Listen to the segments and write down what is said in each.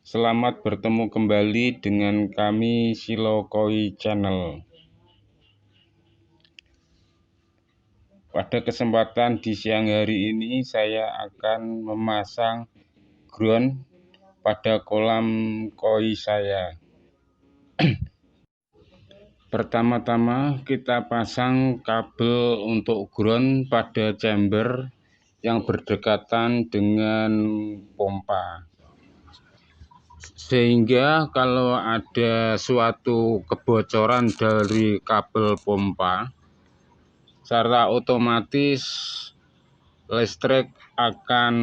Selamat bertemu kembali dengan kami Silokoi Channel. Pada kesempatan di siang hari ini saya akan memasang ground pada kolam koi saya. Pertama-tama kita pasang kabel untuk ground pada chamber yang berdekatan dengan pompa. Sehingga kalau ada suatu kebocoran dari kabel pompa, secara otomatis listrik akan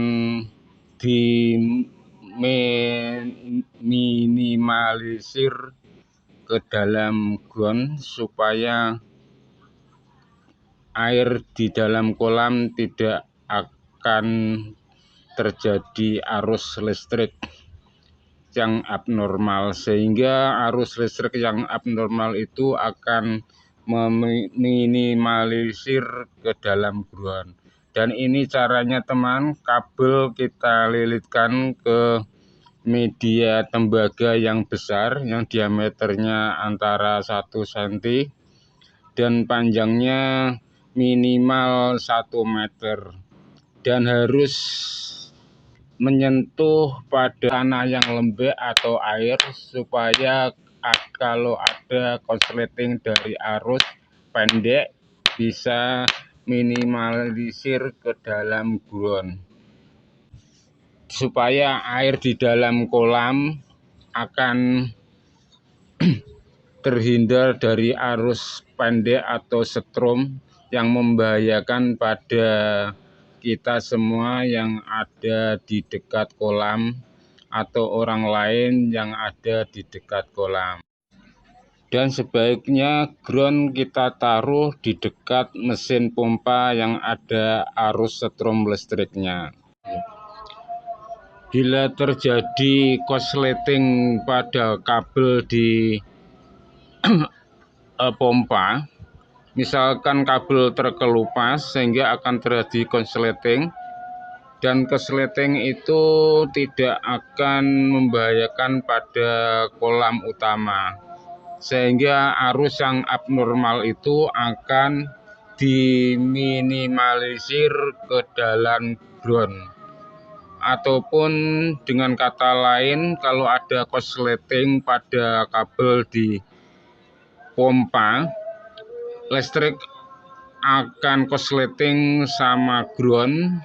diminimalisir ke dalam ground supaya air di dalam kolam tidak akan terjadi arus listrik yang abnormal, sehingga arus listrik yang abnormal itu akan meminimalisir ke dalam ground. Dan ini caranya teman, kabel kita lilitkan ke media tembaga yang besar yang diameternya antara 1 cm dan panjangnya minimal 1 meter dan harus menyentuh pada tanah yang lembek atau air supaya kalau ada korsleting dari arus pendek bisa minimalisir ke dalam ground, supaya air di dalam kolam akan terhindar dari arus pendek atau setrum yang membahayakan pada kita semua yang ada di dekat kolam atau orang lain yang ada di dekat kolam. Dan sebaiknya ground kita taruh di dekat mesin pompa yang ada arus setrum listriknya. Bila terjadi korsleting pada kabel di pompa, misalkan kabel terkelupas sehingga akan terjadi korsleting, dan korsleting itu tidak akan membahayakan pada kolam utama, sehingga arus yang abnormal itu akan diminimalisir ke dalam ground. Ataupun dengan kata lain, kalau ada korsleting pada kabel di pompa, listrik akan korsleting sama ground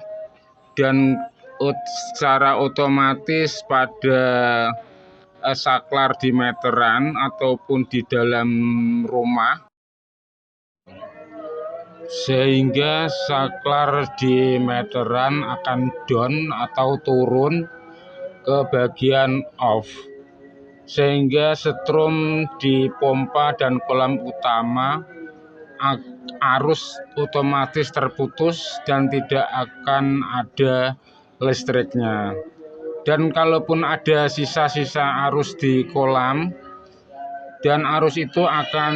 dan secara otomatis pada saklar di meteran ataupun di dalam rumah, sehingga saklar di meteran akan down atau turun ke bagian off, sehingga setrum di pompa dan kolam utama arus otomatis terputus dan tidak akan ada listriknya. Dan kalaupun ada sisa-sisa arus di kolam, dan arus itu akan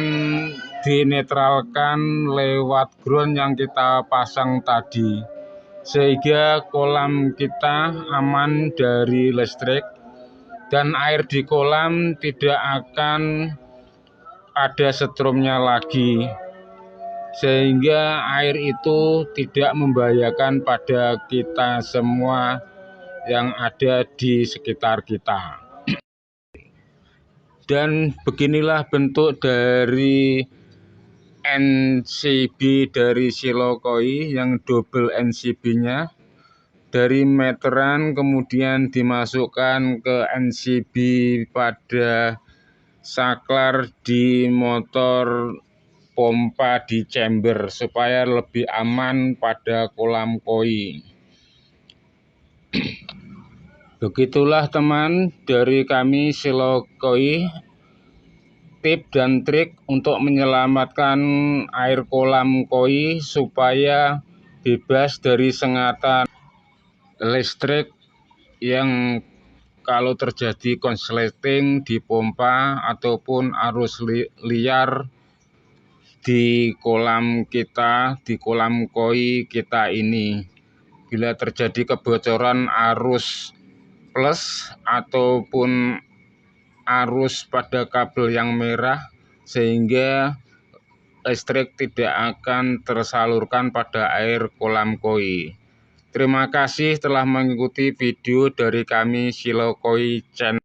dinetralkan lewat ground yang kita pasang tadi, sehingga kolam kita aman dari listrik dan air di kolam tidak akan ada setrumnya lagi, sehingga air itu tidak membahayakan pada kita semua yang ada di sekitar kita. Dan beginilah bentuk dari NCB dari Silokoi yang double NCB-nya, dari meteran kemudian dimasukkan ke NCB pada saklar di motor pompa di chamber supaya lebih aman pada kolam koi. Begitulah teman dari kami Silokoi, tip dan trik untuk menyelamatkan air kolam koi supaya bebas dari sengatan listrik yang kalau terjadi korsleting di pompa ataupun arus liar di kolam kita, di kolam koi kita ini. Bila terjadi kebocoran arus plus ataupun arus pada kabel yang merah, sehingga listrik tidak akan tersalurkan pada air kolam koi. Terima kasih telah mengikuti video dari kami Silokoi Channel.